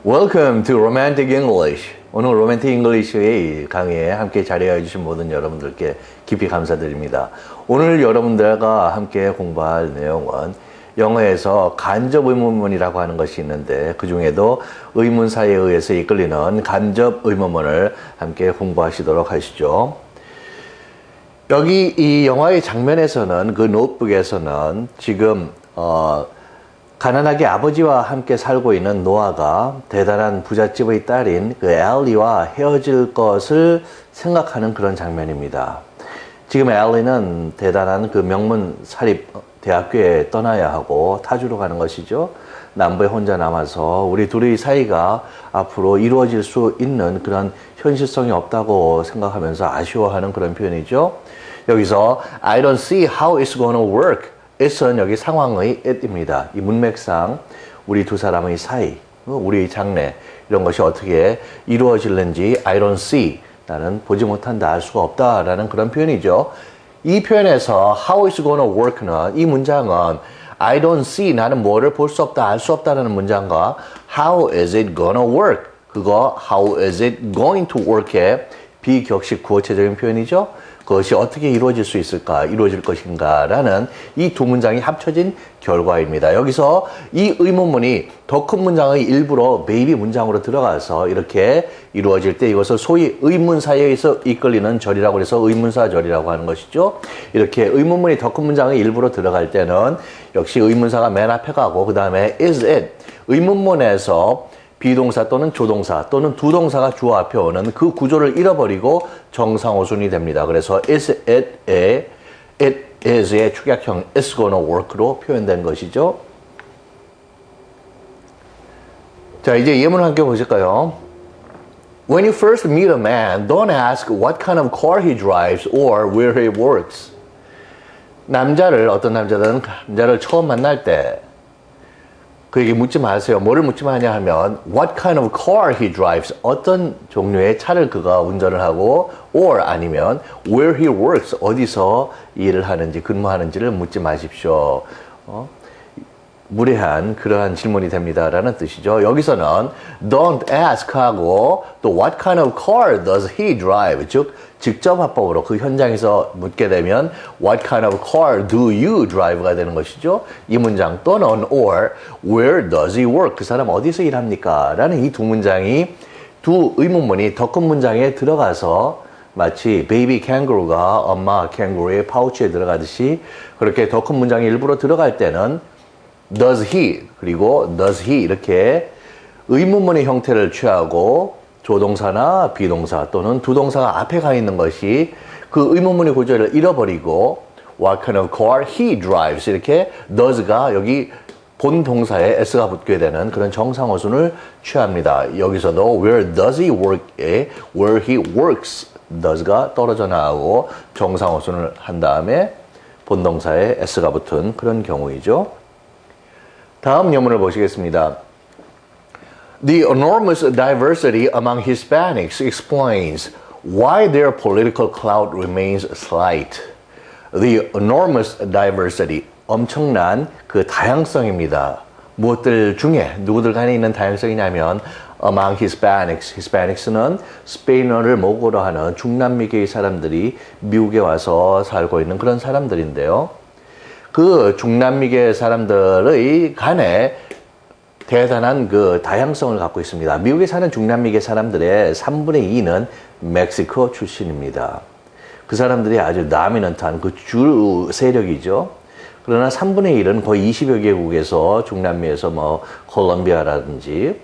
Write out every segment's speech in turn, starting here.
Welcome to Romantic English. 오늘 로맨틱 잉글리시의 강의에 함께 자리해 주신 모든 여러분들께 깊이 감사드립니다. 오늘 여러분들과 함께 공부할 내용은 영어에서 간접 의문문이라고 하는 것이 있는데 그 중에도 의문사에 의해서 이끌리는 간접 의문문을 함께 공부하시도록 하시죠. 여기 이 영화의 장면에서는 그 노트북에서는 지금 가난하게 아버지와 함께 살고 있는 노아가 대단한 부잣집의 딸인 그 엘리와 헤어질 것을 생각하는 그런 장면입니다. 지금 엘리는 대단한 그 명문 사립 대학교에 떠나야 하고 타주로 가는 것이죠. 남부에 혼자 남아서 우리 둘의 사이가 앞으로 이루어질 수 있는 그런 현실성이 없다고 생각하면서 아쉬워하는 그런 표현이죠. 여기서 I don't see how it's gonna work. it은 여기 상황의 it입니다. 이 문맥상 우리 두 사람의 사이, 우리의 장래 이런 것이 어떻게 이루어질는지 I don't see, 나는 보지 못한다, 알 수가 없다라는 그런 표현이죠. 이 표현에서 how it's gonna work는 이 문장은 I don't see, 나는 뭐를 볼 수 없다, 알 수 없다라는 문장과 how is it gonna work, 그거 how is it going to work의 비격식 구어체적인 표현이죠. 그것이 어떻게 이루어질 수 있을까, 이루어질 것인가 라는 이 두 문장이 합쳐진 결과입니다. 여기서 이 의문문이 더 큰 문장의 일부로 베이비 문장으로 들어가서 이렇게 이루어질 때 이것을 소위 의문사에서 이끌리는 절이라고 해서 의문사절이라고 하는 것이죠. 이렇게 의문문이 더 큰 문장의 일부로 들어갈 때는 역시 의문사가 맨 앞에 가고 그 다음에 is it, 의문문에서 비동사 또는 조동사 또는 두 동사가 주어 앞에 오는 그 구조를 잃어버리고 정상호순이 됩니다. 그래서 is it의 it is의 축약형 is gonna work로 표현된 것이죠. 자, 이제 예문을 함께 보실까요? When you first meet a man, don't ask what kind of car he drives or where he works. 어떤 남자들은 남자를 처음 만날 때 그에게 묻지 마세요. 뭐를 묻지 마냐 하면 what kind of car he drives, 어떤 종류의 차를 그가 운전을 하고 or 아니면 where he works, 어디서 일을 하는지 근무하는지를 묻지 마십시오. 무례한 그러한 질문이 됩니다라는 뜻이죠. 여기서는 don't ask 하고 또 what kind of car does he drive, 즉 직접 화법으로 그 현장에서 묻게 되면 what kind of car do you drive가 되는 것이죠. 이 문장 또는 or where does he work, 그 사람 어디서 일합니까? 라는 이 두 문장이 두 의문문이 더 큰 문장에 들어가서 마치 베이비 캥거루가 엄마 캥거루의 파우치에 들어가듯이 그렇게 더 큰 문장이 일부러 들어갈 때는 does he 그리고 does he 이렇게 의문문의 형태를 취하고 조동사나 비동사 또는 두 동사가 앞에 가 있는 것이 그 의문문의 구조를 잃어버리고 what kind of car he drives 이렇게 does가 여기 본 동사에 s가 붙게 되는 그런 정상어순을 취합니다. 여기서도 where does he work에 where he works does가 떨어져 나가고 정상어순을 한 다음에 본 동사에 s가 붙은 그런 경우이죠. 다음 예문을 보시겠습니다. The enormous diversity among Hispanics explains why their political clout remains slight. The enormous diversity, 엄청난 그 다양성입니다. 무엇들 중에 누구들 간에 있는 다양성이냐면 among Hispanics, Hispanic스는 스페인어를 모국어로 하는 중남미계의 사람들이 미국에 와서 살고 있는 그런 사람들인데요. 그 중남미계 사람들의 간에 대단한 그 다양성을 갖고 있습니다. 미국에 사는 중남미계 사람들의 3분의 2는 멕시코 출신입니다. 그 사람들이 아주 다미넌트한 그 주 세력이죠. 그러나 3분의 1은 거의 20여 개국에서 중남미에서 뭐 콜롬비아라든지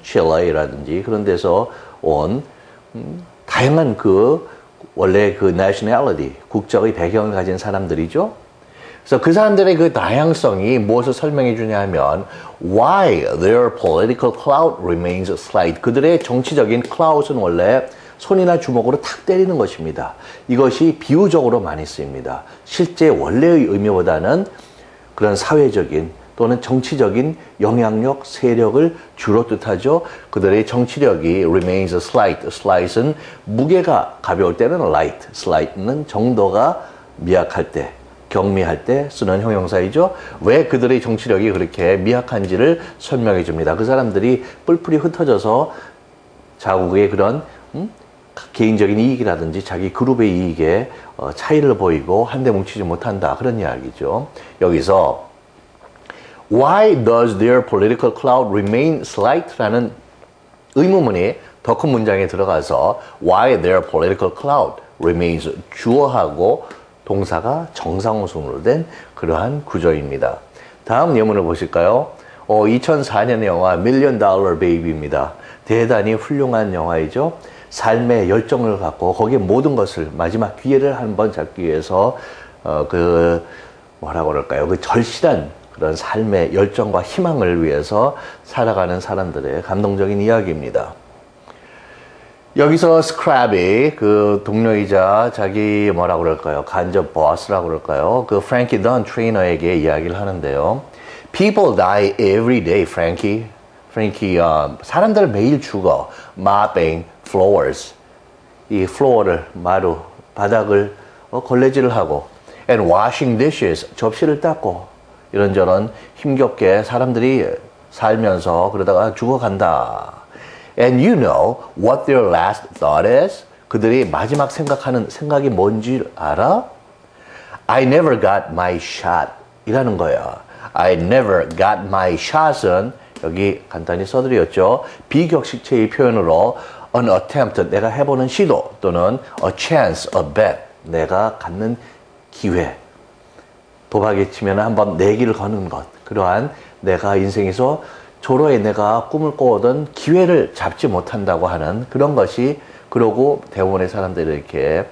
칠레라든지 그런 데서 온 다양한 그 원래 그 nationality, 국적의 배경을 가진 사람들이죠. 그래서 그 사람들의 그 다양성이 무엇을 설명해 주냐 하면 why their political clout remains slight. 그들의 정치적인 clout은 원래 손이나 주먹으로 탁 때리는 것입니다. 이것이 비유적으로 많이 쓰입니다. 실제 원래의 의미보다는 그런 사회적인 또는 정치적인 영향력, 세력을 주로 뜻하죠. 그들의 정치력이 remains slight. slight은 무게가 가벼울 때는 light, slight는 정도가 미약할 때 경미할 때 쓰는 형용사이죠. 왜 그들의 정치력이 그렇게 미약한지를 설명해 줍니다. 그 사람들이 뿔뿔이 흩어져서 자국의 그런 개인적인 이익이라든지 자기 그룹의 이익에 차이를 보이고 한데 뭉치지 못한다. 그런 이야기죠. 여기서 Why does their political cloud remain slight? 라는 의문문이 더 큰 문장에 들어가서 Why their political cloud remains 주어하고 동사가 정상호순으로 된 그러한 구조입니다. 다음 예문을 보실까요? 2004년 영화 Million Dollar Baby입니다. 대단히 훌륭한 영화이죠. 삶의 열정을 갖고 거기에 모든 것을 마지막 기회를 한번 잡기 위해서 뭐라고 그럴까요? 그 절실한 그런 삶의 열정과 희망을 위해서 살아가는 사람들의 감동적인 이야기입니다. 여기서 스크랩이 그 동료이자 자기 뭐라고 그럴까요? 간접 보스라고 그럴까요? 그 프랭키 던 트레이너에게 이야기를 하는데요. People die every day, Frankie. 프랭키, 사람들 매일 죽어. Mopping floors. 이 플로어를 마루, 바닥을 걸레질을 하고 and washing dishes. 접시를 닦고 이런저런 힘겹게 사람들이 살면서 그러다가 죽어간다. And you know what their last thought is? 그들이 마지막 생각하는 생각이 뭔지 알아? I never got my shot 이라는 거야. I never got my shot은 여기 간단히 써드렸죠. 비격식체의 표현으로 an attempt, 내가 해보는 시도 또는 a chance, a bet, 내가 갖는 기회. 도박에 치면 한번 내기를 거는 것. 그러한 내가 인생에서 조로에 내가 꿈을 꾸었던 기회를 잡지 못한다고 하는 그런 것이 그러고 대부분의 사람들이 이렇게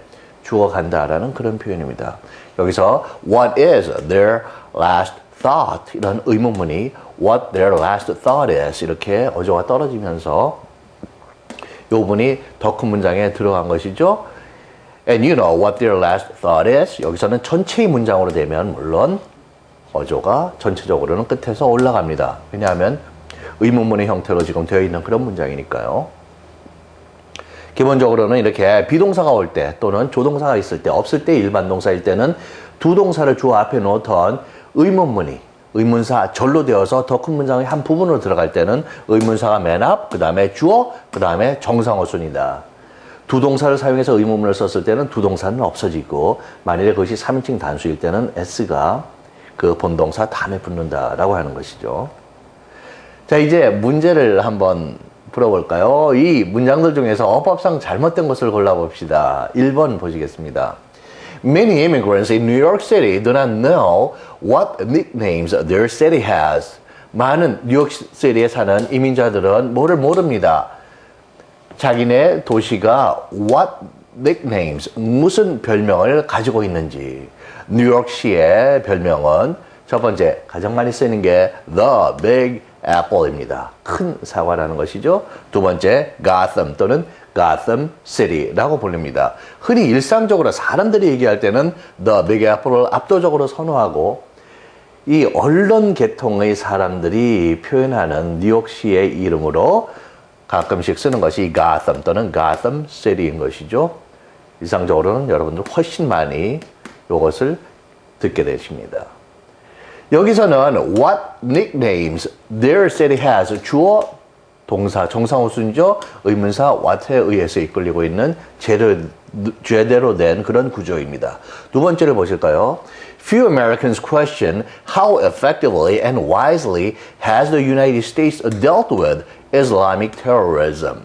죽어간다라는 그런 표현입니다. 여기서 what is their last thought 이런 의문문이 what their last thought is 이렇게 어조가 떨어지면서 이 부분이 더 큰 문장에 들어간 것이죠. And you know what their last thought is. 여기서는 전체의 문장으로 되면 물론 어조가 전체적으로는 끝에서 올라갑니다. 왜냐하면 의문문의 형태로 지금 되어 있는 그런 문장이니까요. 기본적으로는 이렇게 비동사가 올 때 또는 조동사가 있을 때 없을 때 일반 동사일 때는 두 동사를 주어 앞에 놓던 의문문이 의문사 절로 되어서 더 큰 문장의 한 부분으로 들어갈 때는 의문사가 맨 앞, 그 다음에 주어, 그 다음에 정상어순이다. 두 동사를 사용해서 의문문을 썼을 때는 두 동사는 없어지고 만일에 그것이 3인칭 단수일 때는 s가 그 본동사 다음에 붙는다라고 하는 것이죠. 자, 이제 문제를 한번 풀어볼까요? 이 문장들 중에서 어법상 잘못된 것을 골라봅시다. 1번 보시겠습니다. Many immigrants in New York City do not know what nicknames their city has. 많은 뉴욕시티에 사는 이민자들은 뭐를 모릅니다. 자기네 도시가 what nicknames, 무슨 별명을 가지고 있는지. 뉴욕시의 별명은 첫 번째, 가장 많이 쓰이는 게 The Big Apple입니다. 큰 사과라는 것이죠. 두 번째, Gotham 또는 Gotham City라고 불립니다. 흔히 일상적으로 사람들이 얘기할 때는 The Big Apple을 압도적으로 선호하고 이 언론 계통의 사람들이 표현하는 뉴욕시의 이름으로 가끔씩 쓰는 것이 Gotham 또는 Gotham City인 것이죠. 일상적으로는 여러분들 훨씬 많이 이것을 듣게 되십니다. 여기서는 what nicknames their city has 주어 동사 정상호순이죠. 의문사 what에 의해서 이끌리고 있는 제대로 된 그런 구조입니다. 두 번째를 보실까요? Few Americans question how effectively and wisely has the United States dealt with Islamic terrorism.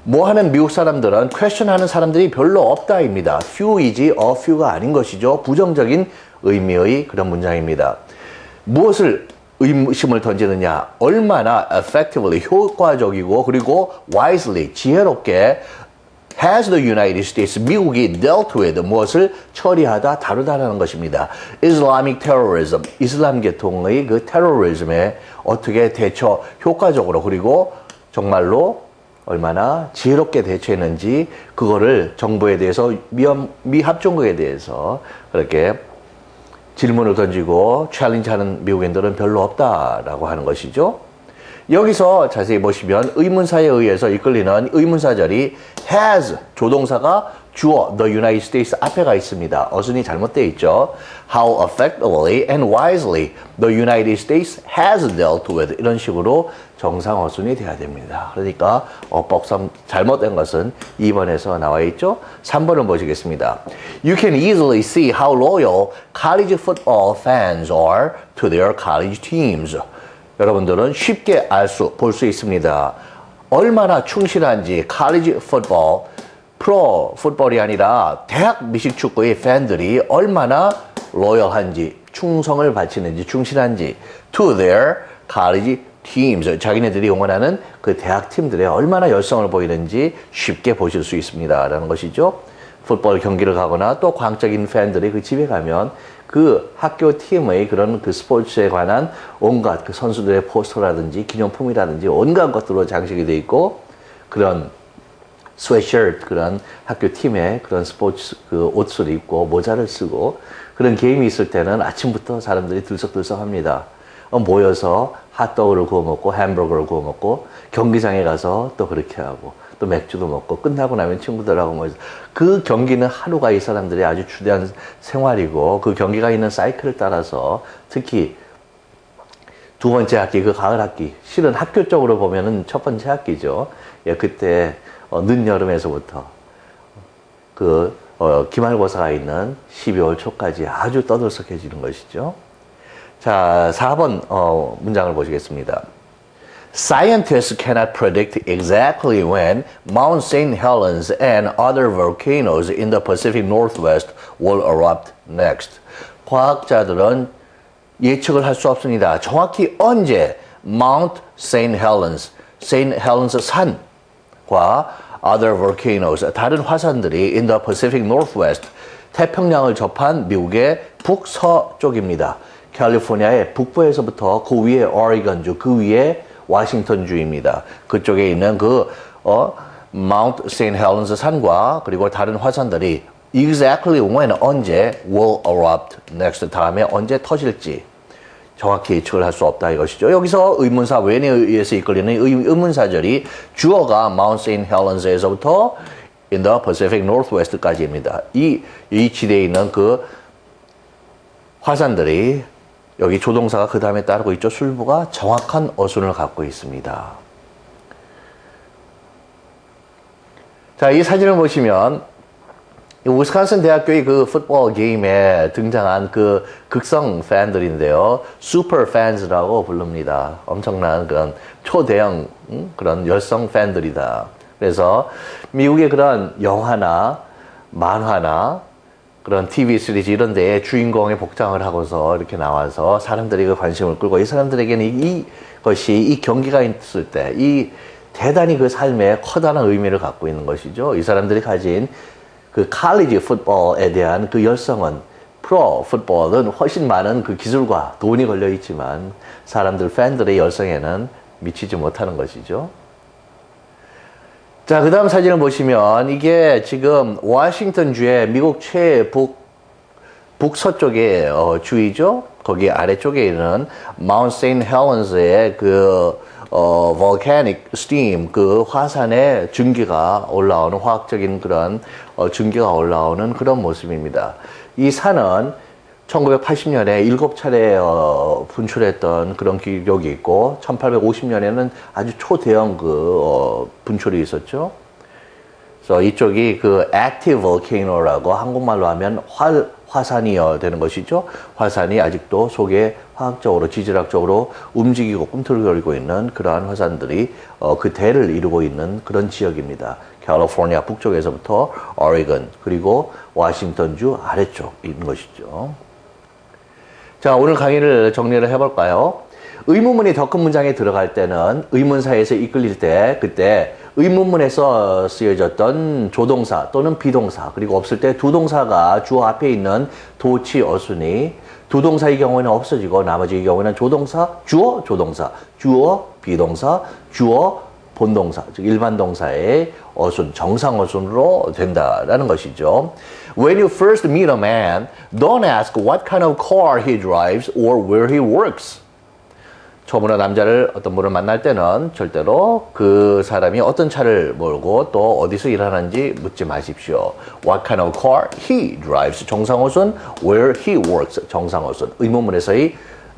뭐 하는 미국 사람들은 question하는 사람들이 별로 없다입니다. few이지 a few가 아닌 것이죠. 부정적인 의미의 그런 문장입니다. 무엇을 의심을 던지느냐? 얼마나 effectively 효과적이고 그리고 wisely 지혜롭게 has the United States 미국이 dealt with 무엇을 처리하다 다루다라는 것입니다. Islamic terrorism 이슬람 계통의 그 테러리즘에 어떻게 대처 효과적으로 그리고 정말로 얼마나 지혜롭게 대처했는지 그거를 정부에 대해서 미합중국에 대해서 그렇게 질문을 던지고 챌린지하는 미국인들은 별로 없다라고 하는 것이죠. 여기서 자세히 보시면 의문사에 의해서 이끌리는 의문사절이 has 조동사가 주어 the United States 앞에가 있습니다. 어순이 잘못되어 있죠. How effectively and wisely the United States has dealt with 이런 식으로 정상 어순이 돼야 됩니다. 그러니까 어법상 잘못된 것은 2번에서 나와 있죠. 3번을 보시겠습니다. You can easily see how loyal college football fans are to their college teams. 여러분들은 쉽게 볼 수 있습니다. 얼마나 충실한지 college football 프로 풋볼이 아니라 대학 미식축구의 팬들이 얼마나 로열한지, 충성을 바치는지, 충실한지 to their college teams, 자기네들이 응원하는 그 대학 팀들의 얼마나 열성을 보이는지 쉽게 보실 수 있습니다. 라는 것이죠. 풋볼 경기를 가거나 또 광적인 팬들이 그 집에 가면 그 학교 팀의 그런 그 스포츠에 관한 온갖 그 선수들의 포스터라든지 기념품이라든지 온갖 것들로 장식이 되어 있고 그런 스웨셔트 그런 학교 팀의 그런 스포츠 그 옷을 입고 모자를 쓰고 그런 게임이 있을 때는 아침부터 사람들이 들썩들썩합니다. 모여서 핫도그를 구워 먹고 햄버거를 구워 먹고 경기장에 가서 또 그렇게 하고 또 맥주도 먹고 끝나고 나면 친구들하고 모여서 그 경기는 하루가 이 사람들이 아주 주대한 생활이고 그 경기가 있는 사이클을 따라서 특히 두 번째 학기 그 가을 학기 실은 학교 쪽으로 보면은 첫 번째 학기죠. 예, 그때 늦여름에서부터 기말고사가 있는 12월 초까지 아주 떠들썩해지는 것이죠. 자, 4번 문장을 보시겠습니다. Scientists cannot predict exactly when Mount St. Helens and other volcanoes in the Pacific Northwest will erupt next. 과학자들은 예측을 할 수 없습니다. 정확히 언제 Mount St. Helens 산과 other volcanoes, 다른 화산들이 in the Pacific Northwest, 태평양을 접한 미국의 북서쪽입니다. 캘리포니아의 북부에서부터 그 위에 오레곤주, 그 위에 워싱턴주입니다. 그쪽에 있는 Mount St. Helens 산과 그리고 다른 화산들이 exactly when, 언제 will erupt next, 다음에 언제 터질지 정확히 예측을 할 수 없다 이것이죠. 여기서 의문사 when에 의해서 이끌리는 의문사절이 주어가 Mount St. Helens에서부터 in the Pacific Northwest까지입니다. 이 지대에 있는 그 화산들이 여기 조동사가 그 다음에 따르고 있죠. 술부가 정확한 어순을 갖고 있습니다. 자, 이 사진을 보시면 위스콘신 대학교의 그 풋볼 게임에 등장한 그 극성 팬들인데요. 슈퍼 팬즈라고 부릅니다. 엄청난 그런 초대형 그런 열성 팬들이다. 그래서 미국의 그런 영화나 만화나 그런 TV 시리즈 이런 데에 주인공의 복장을 하고서 이렇게 나와서 사람들이 그 관심을 끌고 이 사람들에게는 이 경기가 있을 때 이 대단히 그 삶에 커다란 의미를 갖고 있는 것이죠. 이 사람들이 가진 그 칼리지 풋볼에 대한 그 열성은 프로 풋볼은 훨씬 많은 그 기술과 돈이 걸려 있지만 사람들 팬들의 열성에는 미치지 못하는 것이죠. 자, 그 다음 사진을 보시면 이게 지금 워싱턴주의 미국 북서쪽의 주이죠. 거기 아래쪽에 있는 마운트 세인트 헬렌스의 volcanic steam, 그 화산의 증기가 올라오는 화학적인 그런 증기가 올라오는 그런 모습입니다. 이 산은 1980년에 7차례 분출했던 그런 기록이 있고 1850년에는 아주 초대형 분출이 있었죠. 그래서 이쪽이 그 active volcano라고 한국말로 하면 화산이 되는 것이죠. 화산이 아직도 속에 화학적으로 지질학적으로 움직이고 꿈틀거리고 있는 그러한 화산들이 그 대를 이루고 있는 그런 지역입니다. 캘리포니아 북쪽에서부터 오레곤 그리고 워싱턴주 아래쪽 있는 것이죠. 자, 오늘 강의를 정리를 해볼까요? 의문문이 더 큰 문장에 들어갈 때는 의문사에서 이끌릴 때 그때 의문문에서 쓰여졌던 조동사 또는 비동사 그리고 없을 때 두 동사가 주어 앞에 있는 도치 어순이 두 동사의 경우에는 없어지고 나머지의 경우에는 조동사, 주어, 조동사, 주어, 비동사, 주어, 본동사, 즉 일반 동사의 어순, 정상 어순으로 된다라는 것이죠. When you first meet a man, don't ask what kind of car he drives or where he works. 초보나 남자를 어떤 분을 만날 때는 절대로 그 사람이 어떤 차를 몰고 또 어디서 일하는지 묻지 마십시오. What kind of car he drives. 정상호순 where he works. 정상호순 의문문에서의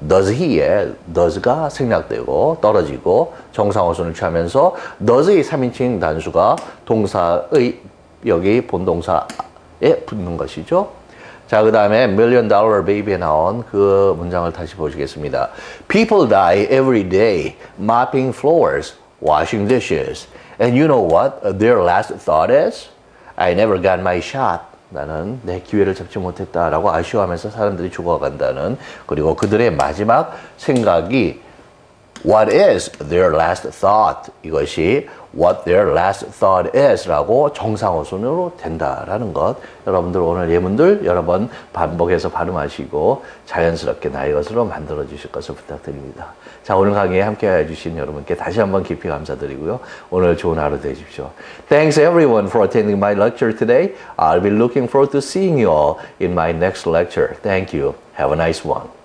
does he의 does가 생략되고 떨어지고 정상호순을 취하면서 does의 3인칭 단수가 동사의 여기 본동사에 붙는 것이죠. 자, 그 다음에 Million Dollar Baby에 나온 그 문장을 다시 보시겠습니다. People die every day mopping floors, washing dishes. And you know what their last thought is? I never got my shot. 나는 내 기회를 잡지 못했다라고 아쉬워하면서 사람들이 죽어간다는 그리고 그들의 마지막 생각이 What is their last thought? 이것이 what their last thought is 라고 정상어순으로 된다라는 것. 여러분들 오늘 예문들 여러 번 반복해서 발음하시고 자연스럽게 나의 것으로 만들어 주실 것을 부탁드립니다. 자, 오늘 강의에 함께 해주신 여러분께 다시 한번 깊이 감사드리고요. 오늘 좋은 하루 되십시오. Thanks everyone for attending my lecture today. I'll be looking forward to seeing you all in my next lecture. Thank you. Have a nice one.